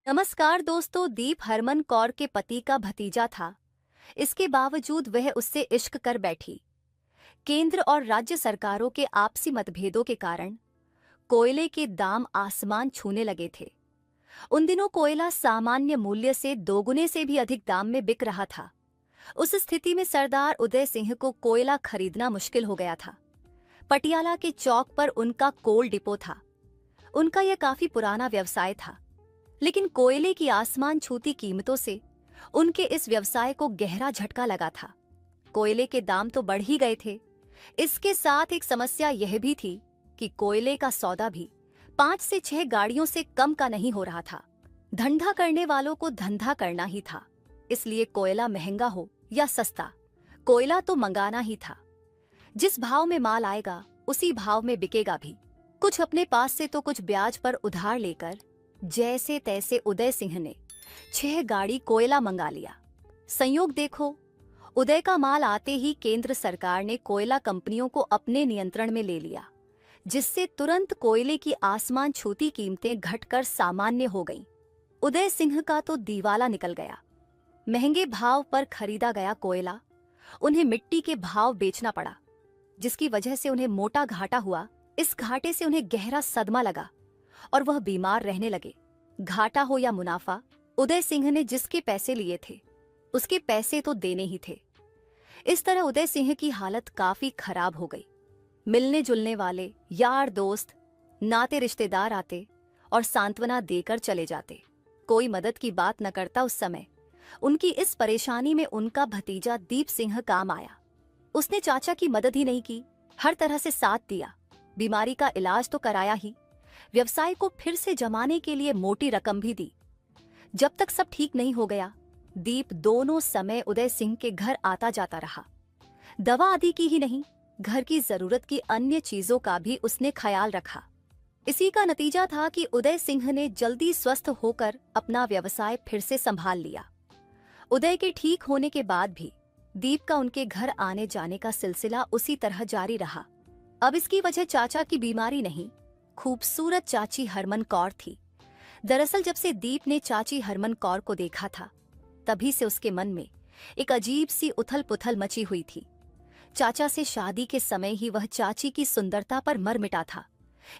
नमस्कार दोस्तों। दीप हरमन कौर के पति का भतीजा था। इसके बावजूद वह उससे इश्क कर बैठी। केंद्र और राज्य सरकारों के आपसी मतभेदों के कारण कोयले के दाम आसमान छूने लगे थे। उन दिनों कोयला सामान्य मूल्य से दोगुने से भी अधिक दाम में बिक रहा था। उस स्थिति में सरदार उदय सिंह को कोयला खरीदना मुश्किल हो गया था। पटियाला के चौक पर उनका कोल डिपो था। उनका यह काफी पुराना व्यवसाय था, लेकिन कोयले की आसमान छूती कीमतों से उनके इस व्यवसाय को गहरा झटका लगा था। कोयले के दाम तो बढ़ ही गए थे, इसके साथ एक समस्या यह भी थी कि कोयले का सौदा भी 5 से 6 गाड़ियों से कम का नहीं हो रहा था। धंधा करने वालों को धंधा करना ही था, इसलिए कोयला महंगा हो या सस्ता, कोयला तो मंगाना ही था। जिस भाव में माल आएगा उसी भाव में बिकेगा भी। कुछ अपने पास से तो कुछ ब्याज पर उधार लेकर जैसे तैसे उदय सिंह ने 6 गाड़ी कोयला मंगा लिया। संयोग देखो, उदय का माल आते ही केंद्र सरकार ने कोयला कंपनियों को अपने नियंत्रण में ले लिया, जिससे तुरंत कोयले की आसमान छूती कीमतें घटकर सामान्य हो गईं। उदय सिंह का तो दीवाला निकल गया। महंगे भाव पर खरीदा गया कोयला उन्हें मिट्टी के भाव बेचना पड़ा, जिसकी वजह से उन्हें मोटा घाटा हुआ। इस घाटे से उन्हें गहरा सदमा लगा और वह बीमार रहने लगे। घाटा हो या मुनाफा, उदय सिंह ने जिसके पैसे लिए थे उसके पैसे तो देने ही थे। इस तरह उदय सिंह की हालत काफी खराब हो गई। मिलने जुलने वाले यार दोस्त नाते रिश्तेदार आते और सांत्वना देकर चले जाते। कोई मदद की बात न करता। उस समय उनकी इस परेशानी में उनका भतीजा दीप सिंह काम आया। उसने चाचा की मदद ही नहीं की, हर तरह से साथ दिया। बीमारी का इलाज तो कराया ही, व्यवसाय को फिर से जमाने के लिए मोटी रकम भी दी। जब तक सब ठीक नहीं हो गया, दीप दोनों समय उदय सिंह के घर आता जाता रहा। दवा आदि की ही नहीं, घर की जरूरत की अन्य चीजों का भी उसने ख्याल रखा। इसी का नतीजा था कि उदय सिंह ने जल्दी स्वस्थ होकर अपना व्यवसाय फिर से संभाल लिया। उदय के ठीक होने के बाद भी दीप का उनके घर आने जाने का सिलसिला उसी तरह जारी रहा। अब इसकी वजह चाचा की बीमारी नहीं, खूबसूरत चाची हरमन कौर थी। दरअसल जब से दीप ने चाची हरमन कौर को देखा था, तभी से उसके मन में एक अजीब सी उथल पुथल मची हुई थी। चाचा से शादी के समय ही वह चाची की सुंदरता पर मर मिटा था।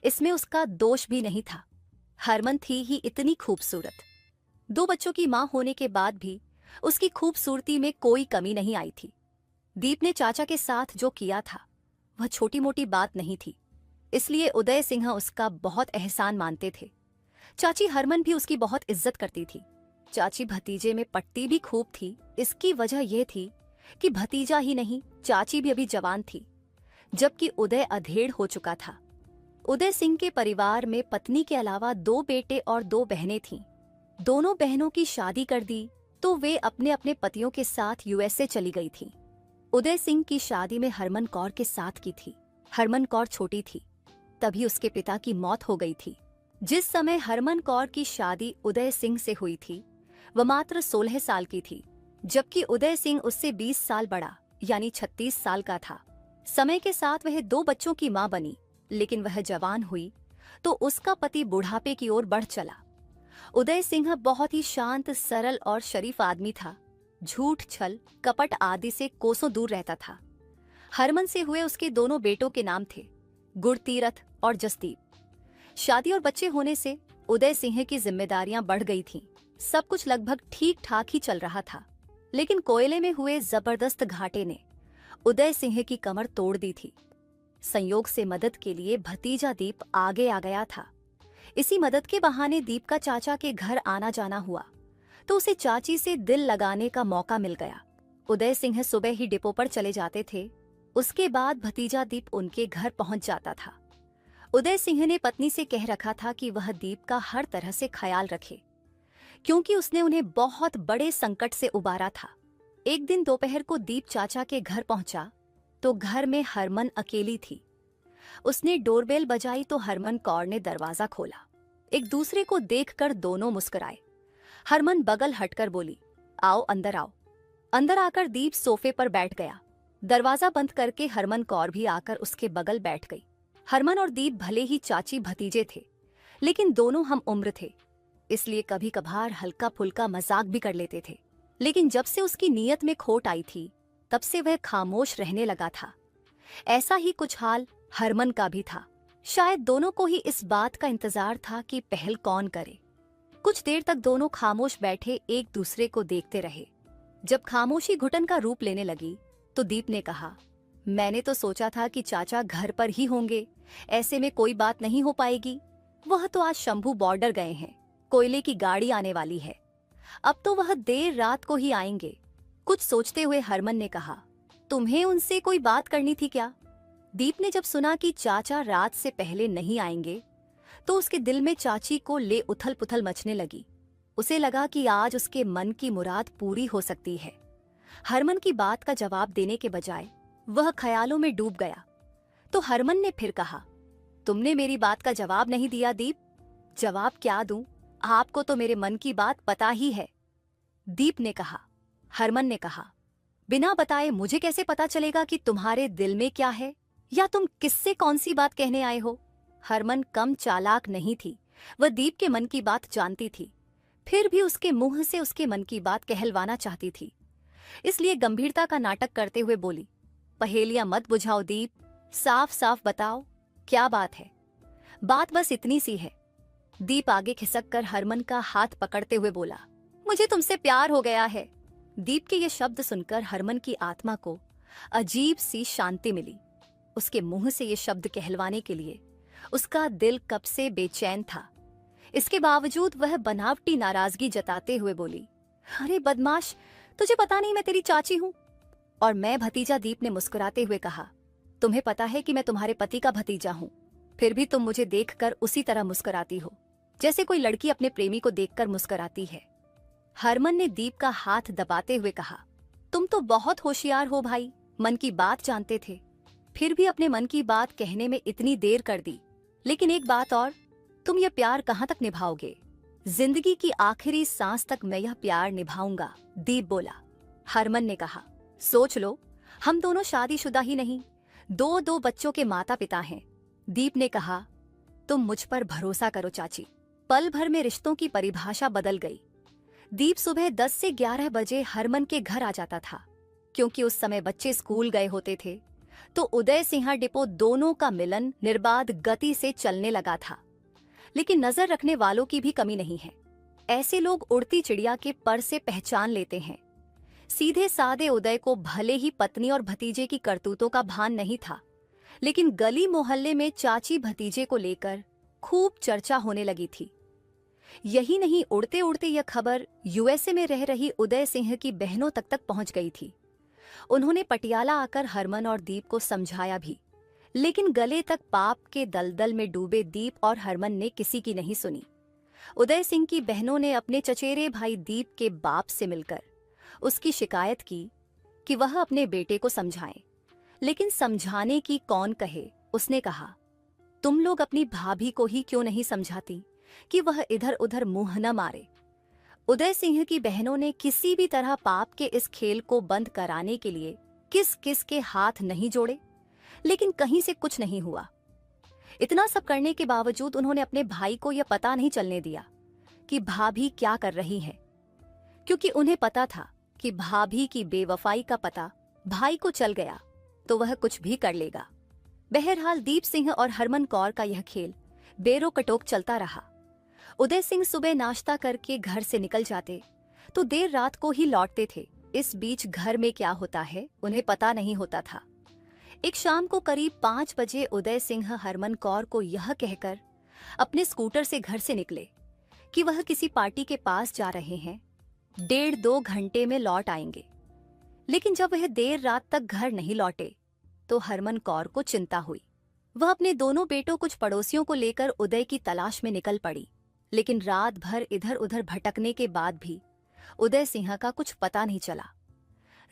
इसमें उसका दोष भी नहीं था। हरमन थी ही इतनी खूबसूरत। 2 बच्चों की मां होने के बाद भी उसकी खूबसूरती में कोई कमी नहीं आई थी। दीप ने चाचा के साथ जो किया था वह छोटी मोटी बात नहीं थी, इसलिए उदय सिंह उसका बहुत एहसान मानते थे। चाची हरमन भी उसकी बहुत इज्जत करती थी। चाची भतीजे में पटती भी खूब थी। इसकी वजह यह थी कि भतीजा ही नहीं, चाची भी अभी जवान थी, जबकि उदय अधेड़ हो चुका था। उदय सिंह के परिवार में पत्नी के अलावा 2 बेटे और 2 बहनें थीं। दोनों बहनों की शादी कर दी तो वे अपने अपने पतियों के साथ यूएसए चली गई थीं। उदय सिंह की शादी में हरमन कौर के साथ की थी। हरमन कौर छोटी थी, तभी उसके पिता की मौत हो गई थी। जिस समय हरमन कौर की शादी उदय सिंह से हुई थी, वह मात्र 16 साल की थी, जबकि उदय सिंह उससे 20 साल बड़ा यानी 36 साल का था। समय के साथ वह 2 बच्चों की मां बनी, लेकिन वह जवान हुई तो उसका पति बुढ़ापे की ओर बढ़ चला। उदय सिंह बहुत ही शांत, सरल और शरीफ आदमी था। झूठ, छल, कपट आदि से कोसों दूर रहता था। हरमन से हुए उसके दोनों बेटों के नाम थे गुरतीरथ और जसदीप। शादी और बच्चे होने से उदय सिंह की जिम्मेदारियां बढ़ गई थीं। सब कुछ लगभग ठीक ठाक ही चल रहा था, लेकिन कोयले में हुए जबरदस्त घाटे ने उदय सिंह की कमर तोड़ दी थी। संयोग से मदद के लिए भतीजा दीप आगे आ गया था। इसी मदद के बहाने दीप का चाचा के घर आना जाना हुआ तो उसे चाची से दिल लगाने का मौका मिल गया। उदय सिंह सुबह ही डिपो पर चले जाते थे। उसके बाद भतीजा दीप उनके घर पहुंच जाता था। उदय सिंह ने पत्नी से कह रखा था कि वह दीप का हर तरह से ख्याल रखे, क्योंकि उसने उन्हें बहुत बड़े संकट से उबारा था। एक दिन दोपहर को दीप चाचा के घर पहुंचा तो घर में हरमन अकेली थी। उसने डोरबेल बजाई तो हरमन कौर ने दरवाजा खोला। एक दूसरे को देखकर दोनों मुस्कुराए। हरमन बगल हटकर बोली, आओ अंदर आओ। अंदर आकर दीप सोफे पर बैठ गया। दरवाजा बंद करके हरमन कौर भी आकर उसके बगल बैठ गई। हरमन और दीप भले ही चाची भतीजे थे, लेकिन दोनों हम उम्र थे। इसलिए कभी कभार हल्का फुल्का मजाक भी कर लेते थे। लेकिन जब से उसकी नीयत में खोट आई थी, तब से वह खामोश रहने लगा था। ऐसा ही कुछ हाल हरमन का भी था। शायद दोनों को ही इस बात का इंतजार था कि पहल कौन करे। कुछ देर तक दोनों खामोश बैठे एक दूसरे को देखते रहे। जब खामोशी घुटन का रूप लेने लगी तो दीप ने कहा, मैंने तो सोचा था कि चाचा घर पर ही होंगे, ऐसे में कोई बात नहीं हो पाएगी। वह तो आज शंभू बॉर्डर गए हैं, कोयले की गाड़ी आने वाली है, अब तो वह देर रात को ही आएंगे। कुछ सोचते हुए हरमन ने कहा, तुम्हें उनसे कोई बात करनी थी क्या? दीप ने जब सुना कि चाचा रात से पहले नहीं आएंगे तो उसके दिल में चाची को ले उथल पुथल मचने लगी। उसे लगा कि आज उसके मन की मुराद पूरी हो सकती है। हरमन की बात का जवाब देने के बजाय वह ख्यालों में डूब गया। तो हरमन ने फिर कहा, तुमने मेरी बात का जवाब नहीं दिया दीप। जवाब क्या दूं? आपको तो मेरे मन की बात पता ही है। दीप ने कहा। हरमन ने कहा, बिना बताए मुझे कैसे पता चलेगा कि तुम्हारे दिल में क्या है, या तुम किससे कौन सी बात कहने आए हो? हरमन कम चालाक नहीं थी, वह दीप के मन की बात जानती थी, फिर भी उसके मुंह से उसके मन की बात कहलवाना चाहती थी। इसलिए गंभीरता का नाटक करते हुए बोली, पहेलियां मत बुझाओ दीप, साफ साफ बताओ क्या बात है। बात बस इतनी सी है। दीप आगे खिसक कर हरमन का हाथ पकड़ते हुए बोला, मुझे तुमसे प्यार हो गया है। दीप के ये शब्द सुनकर हरमन की आत्मा को अजीब सी शांति मिली। उसके मुंह से ये शब्द कहलवाने के लिए उसका दिल कब से बेचैन था। इसके बावजूद वह बनावटी नाराजगी जताते हुए बोली, अरे बदमाश, तुझे पता नहीं मैं तेरी चाची हूं? और मैं भतीजा? दीप ने मुस्कुराते हुए कहा, तुम्हें पता है कि मैं तुम्हारे पति का भतीजा हूं, फिर भी तुम मुझे देखकर उसी तरह मुस्कुराती हो जैसे कोई लड़की अपने प्रेमी को देखकर मुस्कुराती है। हरमन ने दीप का हाथ दबाते हुए कहा, तुम तो बहुत होशियार हो भाई, मन की बात जानते थे, फिर भी अपने मन की बात कहने में इतनी देर कर दी। लेकिन एक बात और, तुम यह प्यार कहाँ तक निभाओगे? जिंदगी की आखिरी सांस तक मैं यह प्यार निभाऊंगा, दीप बोला। हरमन ने कहा, सोच लो, हम दोनों शादीशुदा ही नहीं, दो बच्चों के माता पिता हैं। दीप ने कहा, तुम मुझ पर भरोसा करो चाची। पल भर में रिश्तों की परिभाषा बदल गई। दीप सुबह 10 से 11 बजे हरमन के घर आ जाता था। क्योंकि उस समय बच्चे स्कूल गए होते थे, तो उदय सिंह डिपो दोनों का मिलन निर्बाध गति से चलने लगा था। लेकिन नजर रखने वालों की भी कमी नहीं है। ऐसे लोग उड़ती चिड़िया के पर से पहचान लेते हैं। सीधे सादे उदय को भले ही पत्नी और भतीजे की करतूतों का भान नहीं था, लेकिन गली मोहल्ले में चाची भतीजे को लेकर खूब चर्चा होने लगी थी। यही नहीं, उड़ते उड़ते यह खबर यूएसए में रह रही उदय सिंह की बहनों तक पहुंच गई थी। उन्होंने पटियाला आकर हरमन और दीप को समझाया भी, लेकिन गले तक पाप के दलदल में डूबे दीप और हरमन ने किसी की नहीं सुनी। उदय सिंह की बहनों ने अपने चचेरे भाई दीप के बाप से मिलकर उसकी शिकायत की कि वह अपने बेटे को समझाएं, लेकिन समझाने की कौन कहे। उसने कहा, तुम लोग अपनी भाभी को ही क्यों नहीं समझाती कि वह इधर उधर मुंह न मारे। उदय सिंह की बहनों ने किसी भी तरह पाप के इस खेल को बंद कराने के लिए किस किस के हाथ नहीं जोड़े, लेकिन कहीं से कुछ नहीं हुआ। इतना सब करने के बावजूद उन्होंने अपने भाई को यह पता नहीं चलने दिया कि भाभी क्या कर रही है, क्योंकि उन्हें पता था कि भाभी की बेवफाई का पता भाई को चल गया तो वह कुछ भी कर लेगा। बहरहाल दीप सिंह और हरमन कौर का यह खेल बेरोकटोक चलता रहा। उदय सिंह सुबह नाश्ता करके घर से निकल जाते तो देर रात को ही लौटते थे। इस बीच घर में क्या होता है उन्हें पता नहीं होता था। एक शाम को करीब 5 बजे उदय सिंह हरमन कौर को यह कहकर अपने स्कूटर से घर से निकले कि वह किसी पार्टी के पास जा रहे हैं, 1.5-2 घंटे में लौट आएंगे। लेकिन जब वह देर रात तक घर नहीं लौटे तो हरमन कौर को चिंता हुई। वह अपने दोनों बेटों कुछ पड़ोसियों को लेकर उदय की तलाश में निकल पड़ी, लेकिन रात भर इधर उधर भटकने के बाद भी उदय सिंह का कुछ पता नहीं चला।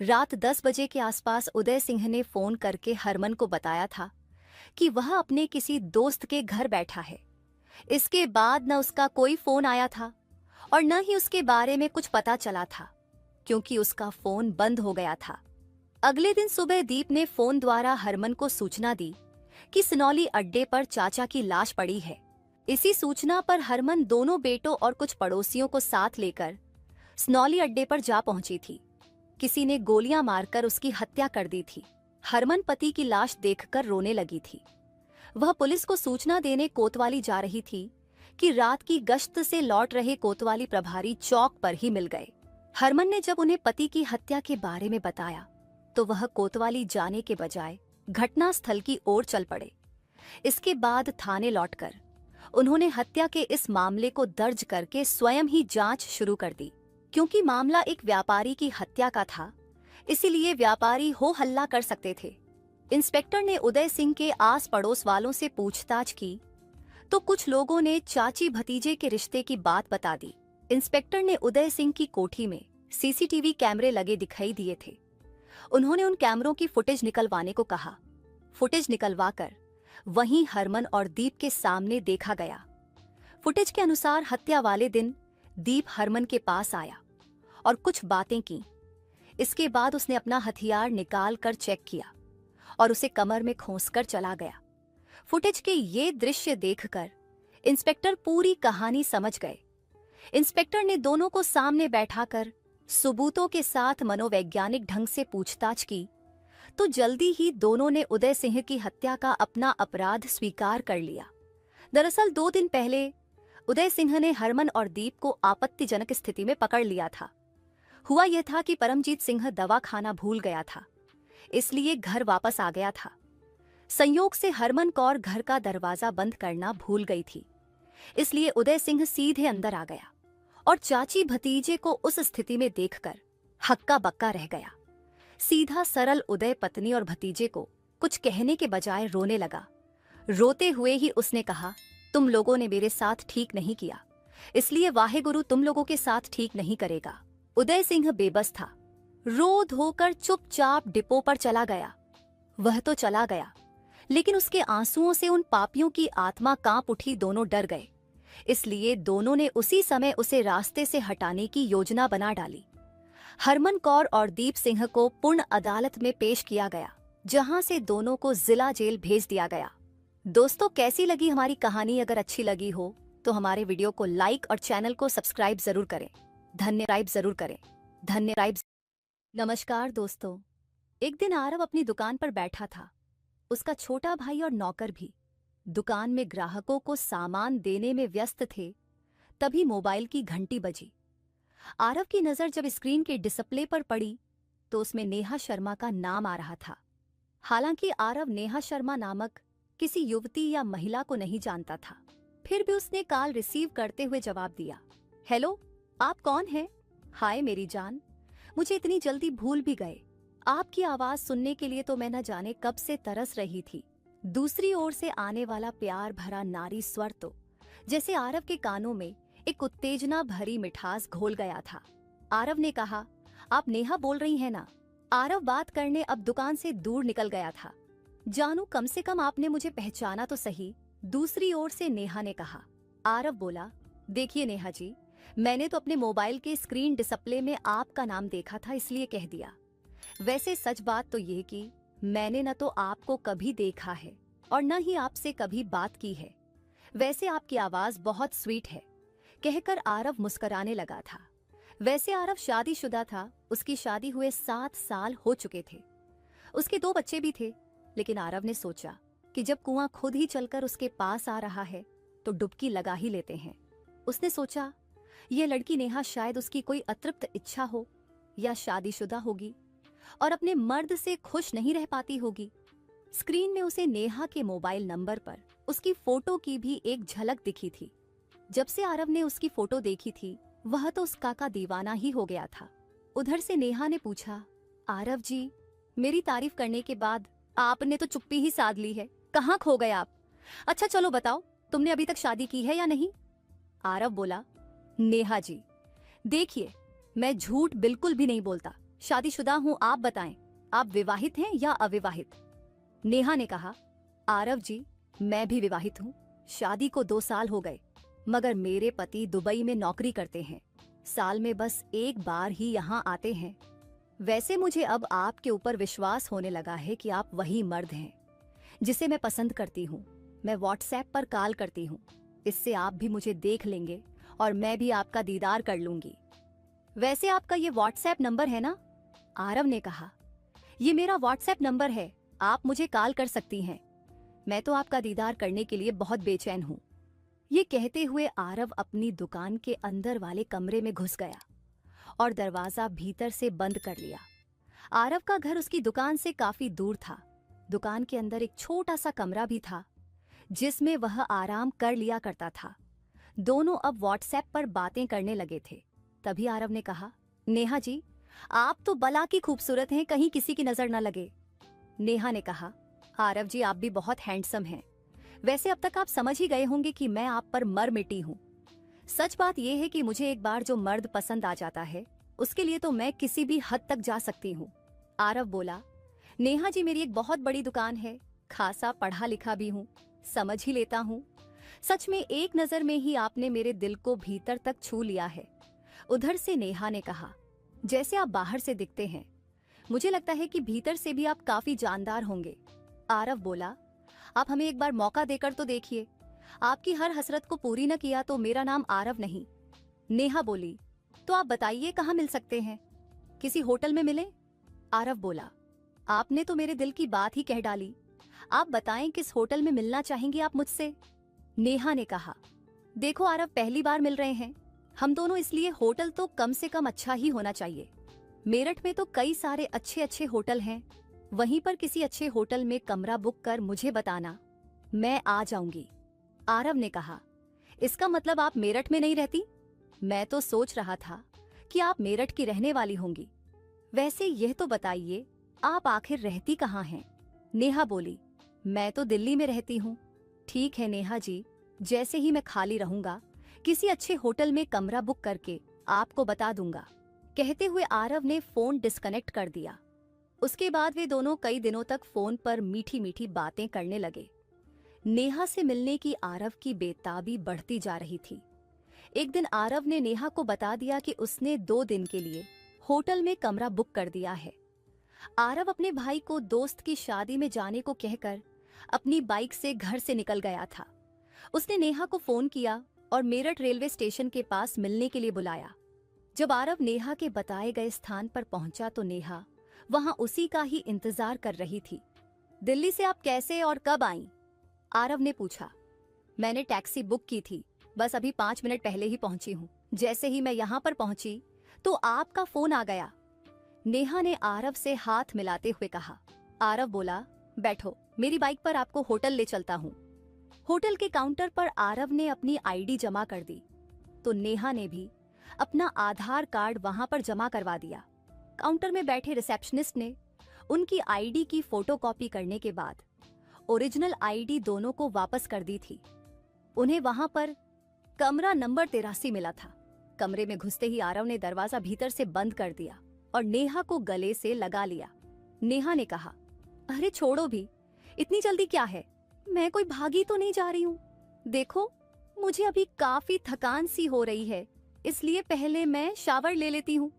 रात 10 बजे के आसपास उदय सिंह ने फोन करके हरमन को बताया था कि वह अपने किसी दोस्त के घर बैठा है। इसके बाद न उसका कोई फोन आया था और न ही उसके बारे में कुछ पता चला था, क्योंकि उसका फोन बंद हो गया था। अगले दिन सुबह दीप ने फोन द्वारा हरमन को सूचना दी कि सिनौली अड्डे पर चाचा की लाश पड़ी है। इसी सूचना पर हरमन दोनों बेटों और कुछ पड़ोसियों को साथ लेकर स्नौली अड्डे पर जा पहुंची थी। किसी ने गोलियां मारकर उसकी हत्या कर दी थी। हरमन पति की लाश देखकर रोने लगी थी। वह पुलिस को सूचना देने कोतवाली जा रही थी कि रात की गश्त से लौट रहे कोतवाली प्रभारी चौक पर ही मिल गए। हरमन ने जब उन्हें पति की हत्या के बारे में बताया तो वह कोतवाली जाने के बजाय घटना स्थल की ओर चल पड़े। इसके बाद थाने लौटकर उन्होंने हत्या के इस मामले को दर्ज करके स्वयं ही जांच शुरू कर दी। क्योंकि मामला एक व्यापारी की हत्या का था, इसीलिए व्यापारी हो हल्ला कर सकते थे। इंस्पेक्टर ने उदय सिंह के आस पड़ोस वालों से पूछताछ की तो कुछ लोगों ने चाची भतीजे के रिश्ते की बात बता दी। इंस्पेक्टर ने उदय सिंह की कोठी में सीसीटीवी कैमरे लगे दिखाई दिए थे। उन्होंने उन कैमरों की फुटेज निकलवाने को कहा। फुटेज निकलवाकर वहीं हरमन और दीप के सामने देखा गया। फुटेज के अनुसार हत्या वाले दिन दीप हरमन के पास आया और कुछ बातें की। इसके बाद उसने अपना हथियार निकाल कर चेक किया और उसे कमर में खोंसकर चला गया। फुटेज के ये दृश्य देखकर इंस्पेक्टर पूरी कहानी समझ गए। इंस्पेक्टर ने दोनों को सामने बैठाकर सबूतों के साथ मनोवैज्ञानिक ढंग से पूछताछ की तो जल्दी ही दोनों ने उदय सिंह की हत्या का अपना अपराध स्वीकार कर लिया। दरअसल 2 दिन पहले उदय सिंह ने हरमन और दीप को आपत्तिजनक स्थिति में पकड़ लिया था। हुआ यह था कि परमजीत सिंह दवा खाना भूल गया था, इसलिए घर वापस आ गया था। संयोग से हरमन कौर घर का दरवाजा बंद करना भूल गई थी, इसलिए उदय सिंह सीधे अंदर आ गया और चाची भतीजे को उस स्थिति में देखकर हक्का बक्का रह गया। सीधा सरल उदय पत्नी और भतीजे को कुछ कहने के बजाय रोने लगा। रोते हुए ही उसने कहा, तुम लोगों ने मेरे साथ ठीक नहीं किया, इसलिए वाहेगुरु तुम लोगों के साथ ठीक नहीं करेगा। उदय सिंह बेबस था। रो धोकर चुपचाप डिपो पर चला गया। वह तो चला गया, लेकिन उसके आंसुओं से उन पापियों की आत्मा कांप उठी। दोनों डर गए, इसलिए दोनों ने उसी समय उसे रास्ते से हटाने की योजना बना डाली। हरमन कौर और दीप सिंह को पूर्ण अदालत में पेश किया गया, जहां से दोनों को जिला जेल भेज दिया गया। दोस्तों, कैसी लगी हमारी कहानी? अगर अच्छी लगी हो तो हमारे वीडियो को लाइक और चैनल को सब्सक्राइब जरूर करें। धन्यवाद। नमस्कार दोस्तों, एक दिन आरव अपनी दुकान पर बैठा था। उसका छोटा भाई और नौकर भी दुकान में ग्राहकों को सामान देने में व्यस्त थे। तभी मोबाइल की घंटी बजी। आरव की नजर जब स्क्रीन के डिस्प्ले पर पड़ी तो उसमें नेहा शर्मा का नाम आ रहा था। हालांकि आरव नेहा शर्मा नामक किसी युवती या महिला को नहीं जानता था, फिर भी उसने कॉल रिसीव करते हुए जवाब दिया। हेलो, आप कौन हैं? हाय मेरी जान, मुझे इतनी जल्दी भूल भी गए। आपकी आवाज सुनने के लिए तो मैं न जाने कब से तरस रही थी। दूसरी ओर से आने वाला प्यार भरा नारी स्वर तो जैसे आरव के कानों में एक उत्तेजना भरी मिठास घोल गया था। आरव ने कहा, आप नेहा बोल रही हैं ना? आरव बात करने अब दुकान से दूर निकल गया था। जानू, कम से कम आपने मुझे पहचाना तो सही। दूसरी ओर से नेहा ने कहा। आरव बोला, देखिए नेहा जी, मैंने तो अपने मोबाइल के स्क्रीन डिस्प्ले में आपका नाम देखा था, इसलिए कह दिया। वैसे सच बात तो ये कि मैंने न तो आपको कभी देखा है और न ही आपसे कभी बात की है। वैसे आपकी आवाज बहुत स्वीट है, कहकर आरव मुस्कुराने लगा था। वैसे आरव शादीशुदा था। उसकी शादी हुए 7 साल हो चुके थे। उसके 2 बच्चे भी थे, लेकिन आरव ने सोचा कि जब कुआं खुद ही चलकर उसके पास आ रहा है तो डुबकी लगा ही लेते हैं। उसने सोचा, ये लड़की नेहा शायद उसकी कोई अतृप्त इच्छा हो या शादीशुदा होगी और अपने मर्द से खुश नहीं रह पाती होगी। स्क्रीन में उसे नेहा के मोबाइल नंबर पर उसकी फोटो की भी एक झलक दिखी थी। जब से आरव ने उसकी फोटो देखी थी, वह तो उसका का दीवाना ही हो गया था। उधर से नेहा ने पूछा, आरव जी, मेरी तारीफ करने के बाद आपने तो चुप्पी ही साध ली है, कहाँ खो गए आप? अच्छा चलो बताओ, तुमने अभी तक शादी की है या नहीं? आरव बोला, नेहा जी, देखिए, मैं झूठ बिल्कुल भी नहीं बोलता, शादीशुदा हूँ। आप बताएं, आप विवाहित हैं या अविवाहित? नेहा ने कहा, आरव जी, मैं भी विवाहित हूँ। शादी को 2 साल हो गए, मगर मेरे पति दुबई में नौकरी करते हैं। साल में बस 1 बार ही यहाँ आते हैं। वैसे मुझे अब आपके ऊपर विश्वास होने लगा है कि आप वही मर्द हैं जिसे मैं पसंद करती हूँ। मैं व्हाट्सएप पर कॉल करती हूँ, इससे आप भी मुझे देख लेंगे और मैं भी आपका दीदार कर लूंगी। वैसे आपका ये व्हाट्सएप नंबर है ना? आरव ने कहा। ये मेरा व्हाट्सएप नंबर है, आप मुझे कॉल कर सकती हैं। मैं तो आपका दीदार करने के लिए बहुत बेचैन हूँ। ये कहते हुए आरव अपनी दुकान के अंदर वाले कमरे में घुस गया और दरवाजा भीतर से बंद कर लिया। आरव का घर उसकी दुकान से काफी दूर था। दुकान के अंदर एक छोटा सा कमरा भी था जिसमें वह आराम कर लिया करता था। दोनों अब व्हाट्सएप पर बातें करने लगे थे। तभी आरव ने कहा, नेहा जी, आप तो बला की खूबसूरत हैं, कहीं किसी की नजर न लगे। नेहा ने कहा, आरव जी आप भी बहुत हैंडसम हैं। वैसे अब तक आप समझ ही गए होंगे कि मैं आप पर मर मिटी हूँ। सच बात यह है कि मुझे एक बार जो मर्द पसंद आ जाता है उसके लिए तो मैं किसी भी हद तक जा सकती हूँ। आरव बोला, नेहा जी मेरी एक बहुत बड़ी दुकान है, खासा पढ़ा लिखा भी हूँ, समझ ही लेता हूँ। सच में एक नजर में ही आपने मेरे दिल को भीतर तक छू लिया है। उधर से नेहा ने कहा, जैसे आप बाहर से दिखते हैं मुझे लगता है कि भीतर से भी आप काफी जानदार होंगे। आरव बोला, आप हमें एक बार मौका देकर तो देखिए, आपकी हर हसरत को पूरी न किया तो मेरा नाम आरव नहीं। नेहा बोली, तो आप बताइए कहाँ मिल सकते हैं? किसी होटल में मिले? आरव बोला, आपने तो मेरे दिल की बात ही कह डाली। आप बताएं किस होटल में मिलना चाहेंगी आप मुझसे? नेहा ने कहा, देखो आरव, पहली बार मिल रहे हैं हम दोनों, इसलिए होटल तो कम से कम अच्छा ही होना चाहिए। मेरठ में तो कई सारे अच्छे अच्छे होटल हैं, वहीं पर किसी अच्छे होटल में कमरा बुक कर मुझे बताना, मैं आ जाऊंगी। आरव ने कहा, इसका मतलब आप मेरठ में नहीं रहती? मैं तो सोच रहा था कि आप मेरठ की रहने वाली होंगी। वैसे यह तो बताइए आप आखिर रहती कहाँ हैं? नेहा बोली, मैं तो दिल्ली में रहती हूँ। ठीक है नेहा जी, जैसे ही मैं खाली रहूंगा किसी अच्छे होटल में कमरा बुक करके आपको बता दूंगा। कहते हुए आरव ने फोन डिस्कनेक्ट कर दिया। उसके बाद वे दोनों कई दिनों तक फोन पर मीठी मीठी बातें करने लगे। नेहा से मिलने की आरव की बेताबी बढ़ती जा रही थी। एक दिन आरव ने नेहा को बता दिया कि उसने 2 दिन के लिए होटल में कमरा बुक कर दिया है। आरव अपने भाई को दोस्त की शादी में जाने को कहकर अपनी बाइक से घर से निकल गया था। उसने नेहा को फोन किया और मेरठ रेलवे स्टेशन के पास मिलने के लिए बुलाया। जब आरव नेहा के बताए गए स्थान पर पहुंचा तो नेहा वहां उसी का ही इंतजार कर रही थी। दिल्ली से आप कैसे और कब आईं? आरव ने पूछा। मैंने टैक्सी बुक की थी, बस अभी 5 मिनट पहले ही पहुंची हूँ। जैसे ही मैं यहाँ पर पहुंची तो आपका फोन आ गया। नेहा ने आरव से हाथ मिलाते हुए कहा। आरव बोला, बैठो, मेरी बाइक पर आपको होटल ले चलता हूँ। होटल के काउंटर पर आरव ने अपनी आईडी जमा कर दी तो नेहा ने भी अपना आधार कार्ड वहां पर जमा करवा दिया। काउंटर में बैठे रिसेप्शनिस्ट ने उनकी आईडी की फोटोकॉपी करने के बाद ओरिजिनल आईडी दोनों को वापस कर दी थी। उन्हें वहां पर कमरा नंबर 83 मिला था। कमरे में घुसते ही आरव ने दरवाजा भीतर से बंद कर दिया और नेहा को गले से लगा लिया। नेहा ने कहा, अरे छोड़ो भी, इतनी जल्दी क्या है? मैं कोई भागी तो नहीं जा रही हूँ। देखो, मुझे अभी काफी थकान सी हो रही है, इसलिए पहले मैं शावर ले लेती हूँ।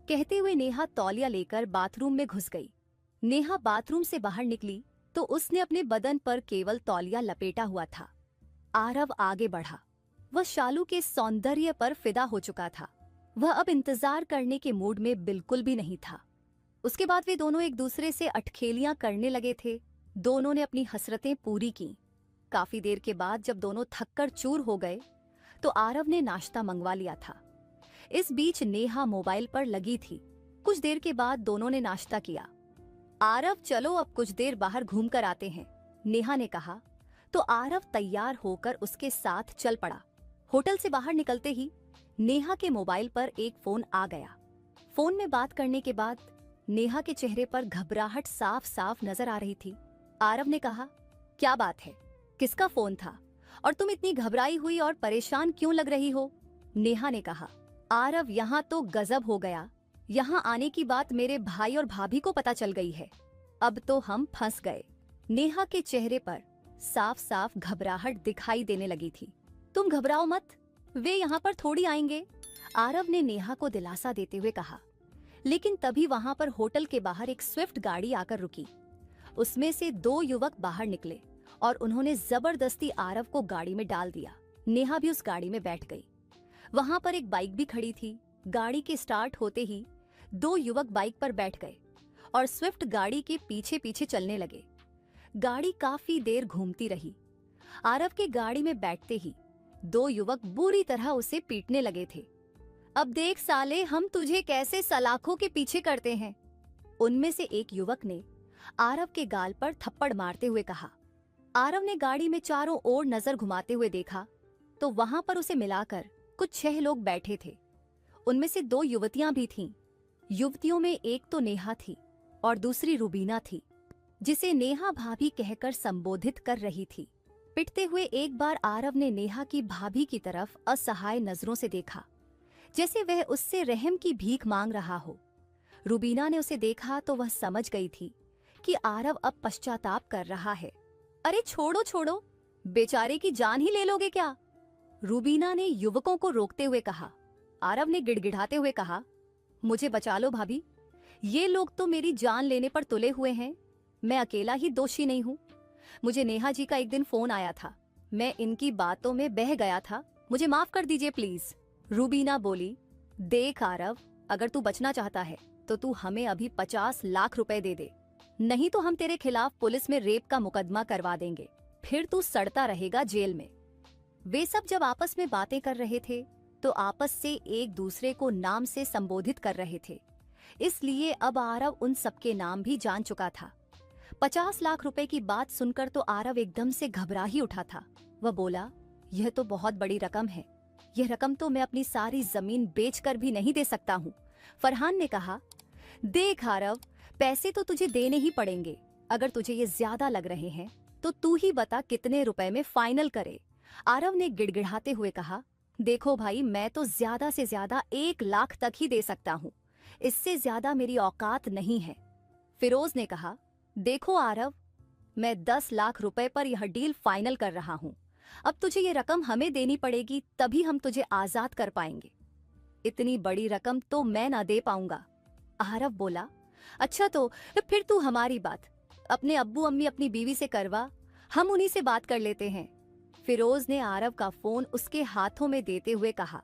कहते हुए नेहा तौलिया लेकर बाथरूम में घुस गई। नेहा बाथरूम से बाहर निकली तो उसने अपने बदन पर केवल तौलिया लपेटा हुआ था। आरव आगे बढ़ा। वह शालू के सौंदर्य पर फिदा हो चुका था। वह अब इंतजार करने के मूड में बिल्कुल भी नहीं था। उसके बाद वे दोनों एक दूसरे से अटखेलियां करने लगे थे। दोनों ने अपनी हसरतें पूरी की। काफी देर के बाद जब दोनों थककर चूर हो गए तो आरव ने नाश्ता मंगवा लिया था। इस बीच नेहा मोबाइल पर लगी थी। कुछ देर के बाद दोनों ने नाश्ता किया। आरव, चलो अब कुछ देर बाहर घूम कर आते हैं, नेहा ने कहा तो आरव तैयार होकर उसके साथ चल पड़ा। होटल से बाहर निकलते ही नेहा के मोबाइल पर एक फोन आ गया। फोन में बात करने के बाद नेहा के चेहरे पर घबराहट साफ साफ नजर आ रही थी। आरव ने कहा, क्या बात है, किसका फोन था और तुम इतनी घबराई हुई और परेशान क्यों लग रही हो? नेहा ने कहा। आरव, यहाँ तो गजब हो गया। यहाँ आने की बात मेरे भाई और भाभी को पता चल गई है। अब तो हम फंस गए। नेहा के चेहरे पर साफ साफ घबराहट दिखाई देने लगी थी। तुम घबराओ मत, वे यहाँ पर थोड़ी आएंगे, आरव ने नेहा को दिलासा देते हुए कहा। लेकिन तभी वहां पर होटल के बाहर एक स्विफ्ट गाड़ी आकर रुकी। उसमें से 2 युवक बाहर निकले और उन्होंने जबरदस्ती आरव को गाड़ी में डाल दिया। नेहा भी उस गाड़ी में बैठ गई। वहां पर एक बाइक भी खड़ी थी। गाड़ी के स्टार्ट होते ही दो युवक बाइक पर बैठ गए और स्विफ्ट गाड़ी के पीछे पीछे चलने लगे। गाड़ी काफी देर घूमती रही। आरव के गाड़ी में बैठते ही दो युवक बुरी तरह उसे पीटने लगे थे। अब देख साले, हम तुझे कैसे सलाखों के पीछे करते हैं। उनमें से एक युवक ने आरव के गाल पर थप्पड़ मारते हुए कहा। आरव ने गाड़ी में चारों ओर नजर घुमाते हुए देखा तो वहां पर उसे मिलाकर कुछ 6 लोग बैठे थे। उनमें से 2 युवतियां भी थीं। युवतियों में एक तो नेहा थी और दूसरी रुबीना थी, जिसे नेहा भाभी कहकर संबोधित कर रही थी। पिटते हुए एक बार आरव ने नेहा की भाभी की तरफ असहाय नजरों से देखा, जैसे वह उससे रहम की भीख मांग रहा हो। रुबीना ने उसे देखा तो वह समझ गई थी कि आरव अब पश्चाताप कर रहा है। अरे छोड़ो छोड़ो, बेचारे की जान ही ले लोगे क्या? रुबीना ने युवकों को रोकते हुए कहा। आरव ने गिड़गिड़ाते हुए कहा, मुझे बचा लो भाभी, ये लोग तो मेरी जान लेने पर तुले हुए हैं। मैं अकेला ही दोषी नहीं हूँ। मुझे नेहा जी का एक दिन फोन आया था, मैं इनकी बातों में बह गया था, मुझे माफ कर दीजिए प्लीज। रुबीना बोली, देख आरव, अगर तू बचना चाहता है तो तू हमें अभी 50 लाख रुपए दे दे, नहीं तो हम तेरे खिलाफ पुलिस में रेप का मुकदमा करवा देंगे, फिर तू सड़ता रहेगा जेल में। वे सब जब आपस में बातें कर रहे थे तो आपस से एक दूसरे को नाम से संबोधित कर रहे थे, इसलिए अब आरव उन सबके नाम भी जान चुका था। 50 लाख रुपए की बात सुनकर तो आरव एकदम से घबरा ही उठा था। वह बोला, यह तो बहुत बड़ी रकम है, यह रकम तो मैं अपनी सारी जमीन बेचकर भी नहीं दे सकता हूँ। फरहान ने कहा, देख आरव, पैसे तो तुझे देने ही पड़ेंगे। अगर तुझे ये ज्यादा लग रहे हैं तो तू ही बता कितने रुपए में फाइनल करे। आरव ने गिड़गिड़ाते हुए कहा, देखो भाई, मैं तो ज्यादा से ज्यादा 1 लाख तक ही दे सकता हूँ, इससे ज्यादा मेरी औकात नहीं है। फिरोज ने कहा, देखो आरव, मैं 10 लाख रुपए पर यह डील फाइनल कर रहा हूँ। अब तुझे ये रकम हमें देनी पड़ेगी, तभी हम तुझे आजाद कर पाएंगे। इतनी बड़ी रकम तो मैं ना दे पाऊंगा। आरव बोला, अच्छा तो फिर तू हमारी बात अपने अब्बू अम्मी अपनी बीवी से करवा, हम उन्हीं से बात कर लेते हैं। फिरोज ने आरव का फोन उसके हाथों में देते हुए कहा।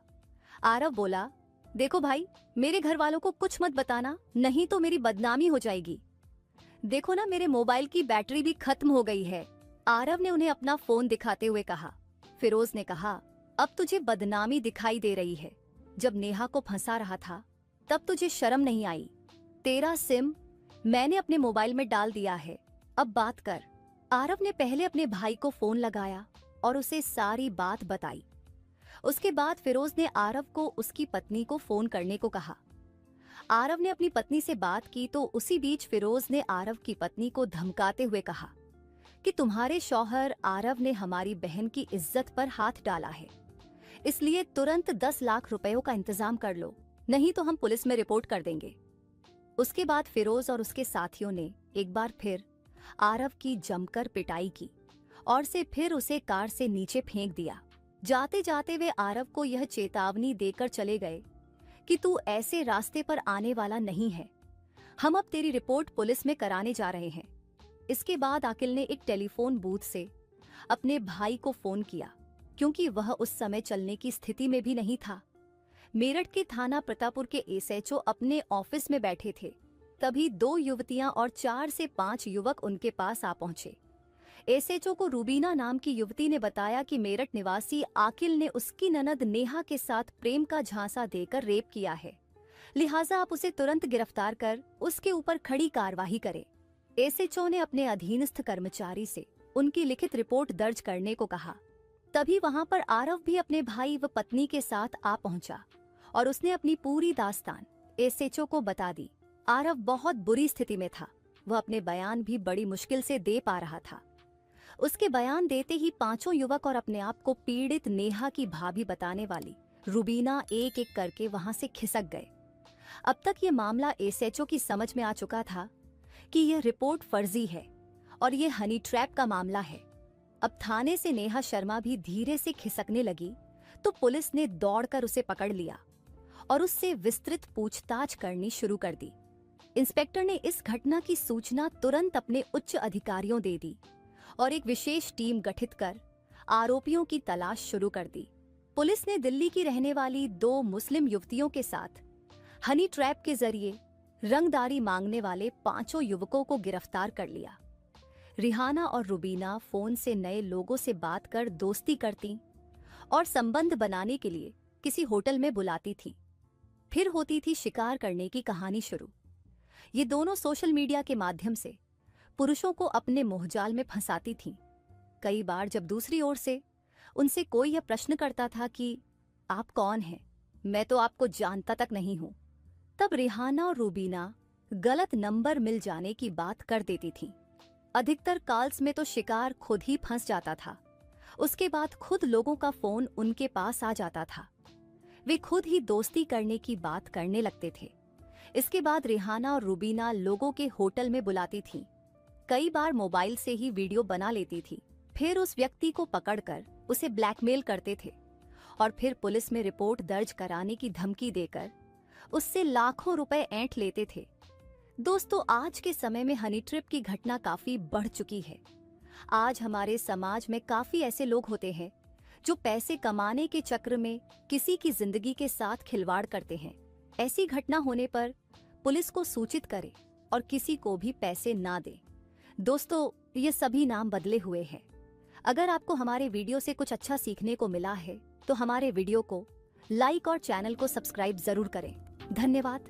आरव बोला, देखो भाई, मेरे घर वालों को कुछ मत बताना, नहीं तो मेरी बदनामी हो जाएगी। देखो ना, मेरे मोबाइल की बैटरी भी खत्म हो गई है। आरव ने उन्हें अपना फोन दिखाते हुए कहा। फिरोज ने कहा, अब तुझे बदनामी दिखाई दे रही है। जब नेहा को फंसा रहा था तब तुझे शर्म नहीं आई। तेरा सिम मैंने अपने मोबाइल में डाल दिया है, अब बात कर। आरव ने पहले अपने भाई को फोन लगाया और उसे सारी बात बताई। उसके बाद फिरोज ने आरव को उसकी पत्नी को फोन करने को कहा। आरव ने अपनी पत्नी से बात की तो उसी बीच फिरोज ने आरव की पत्नी को धमकाते हुए कहा कि तुम्हारे शौहर आरव ने हमारी बहन की इज्जत पर हाथ डाला है, इसलिए तुरंत 10 लाख रुपयों का इंतजाम कर लो, नहीं तो हम पुलिस में रिपोर्ट कर देंगे। उसके बाद फिरोज और उसके साथियों ने एक बार फिर आरव की जमकर पिटाई की और से फिर उसे कार से नीचे फेंक दिया। जाते जाते वे आरव को यह चेतावनी देकर चले गए कि तू ऐसे रास्ते पर आने वाला नहीं है, हम अब तेरी रिपोर्ट पुलिस में कराने जा रहे हैं। इसके बाद आकिल ने एक टेलीफोन बूथ से अपने भाई को फोन किया, क्योंकि वह उस समय चलने की स्थिति में भी नहीं था। मेरठ के थाना प्रतापुर के एसएचओ अपने ऑफिस में बैठे थे, तभी 2 युवतियां और 4 से 5 युवक उनके पास आ पहुंचे। एसएचओ को रुबीना नाम की युवती ने बताया कि मेरठ निवासी आकिल ने उसकी ननद नेहा के साथ प्रेम का झांसा देकर रेप किया है, लिहाजा आप उसे तुरंत गिरफ्तार कर उसके ऊपर खड़ी कार्रवाई करें। एसएचओ ने अपने अधीनस्थ कर्मचारी से उनकी लिखित रिपोर्ट दर्ज करने को कहा। तभी वहां पर आरव भी अपने भाई व पत्नी के साथ आ पहुंचा और उसने अपनी पूरी दास्तान एसएचओ को बता दी। आरव बहुत बुरी स्थिति में था, वह अपने बयान भी बड़ी मुश्किल से दे पा रहा था। उसके बयान देते ही 5 युवक और अपने आप को पीड़ित नेहा की भाभी बताने वाली रुबीना एक एक करके वहां से खिसक गए। अब तक ये मामला एसएचओ की समझ में आ चुका था कि यह रिपोर्ट फर्जी है और ये हनी ट्रैप का मामला है। अब थाने से नेहा शर्मा भी धीरे से खिसकने लगी तो पुलिस ने दौड़कर उसे पकड़ लिया और उससे विस्तृत पूछताछ करनी शुरू कर दी। इंस्पेक्टर ने इस घटना की सूचना तुरंत अपने उच्च अधिकारियों दे दी और एक विशेष टीम गठित कर आरोपियों की तलाश शुरू कर दी। पुलिस ने दिल्ली की रहने वाली 2 मुस्लिम युवतियों के साथ हनी ट्रैप के जरिए रंगदारी मांगने वाले 5 युवकों को गिरफ्तार कर लिया। रिहाना और रुबीना फोन से नए लोगों से बात कर दोस्ती करती और संबंध बनाने के लिए किसी होटल में बुलाती थी। फिर होती थी शिकार करने की कहानी शुरू। ये दोनों सोशल मीडिया के माध्यम से पुरुषों को अपने मोहजाल में फंसाती थीं। कई बार जब दूसरी ओर से उनसे कोई यह प्रश्न करता था कि आप कौन हैं, मैं तो आपको जानता तक नहीं हूं, तब रिहाना और रूबीना गलत नंबर मिल जाने की बात कर देती थीं। अधिकतर कॉल्स में तो शिकार खुद ही फंस जाता था। उसके बाद खुद लोगों का फोन उनके पास आ जाता था। वे खुद ही दोस्ती करने की बात करने लगते थे। इसके बाद रिहाना और रूबीना लोगों के होटल में बुलाती थीं। कई बार मोबाइल से ही वीडियो बना लेती थी। फिर उस व्यक्ति को पकड़कर उसे ब्लैकमेल करते थे और फिर पुलिस में रिपोर्ट दर्ज कराने की धमकी देकर उससे लाखों रुपए ऐंठ लेते थे। दोस्तों, आज के समय में हनी ट्रिप की घटना काफी बढ़ चुकी है। आज हमारे समाज में काफी ऐसे लोग होते हैं जो पैसे कमाने के चक्र में किसी की जिंदगी के साथ खिलवाड़ करते हैं। ऐसी घटना होने पर पुलिस को सूचित करें और किसी को भी पैसे ना दें। दोस्तों, ये सभी नाम बदले हुए हैं। अगर आपको हमारे वीडियो से कुछ अच्छा सीखने को मिला है तो हमारे वीडियो को लाइक और चैनल को सब्सक्राइब जरूर करें। धन्यवाद।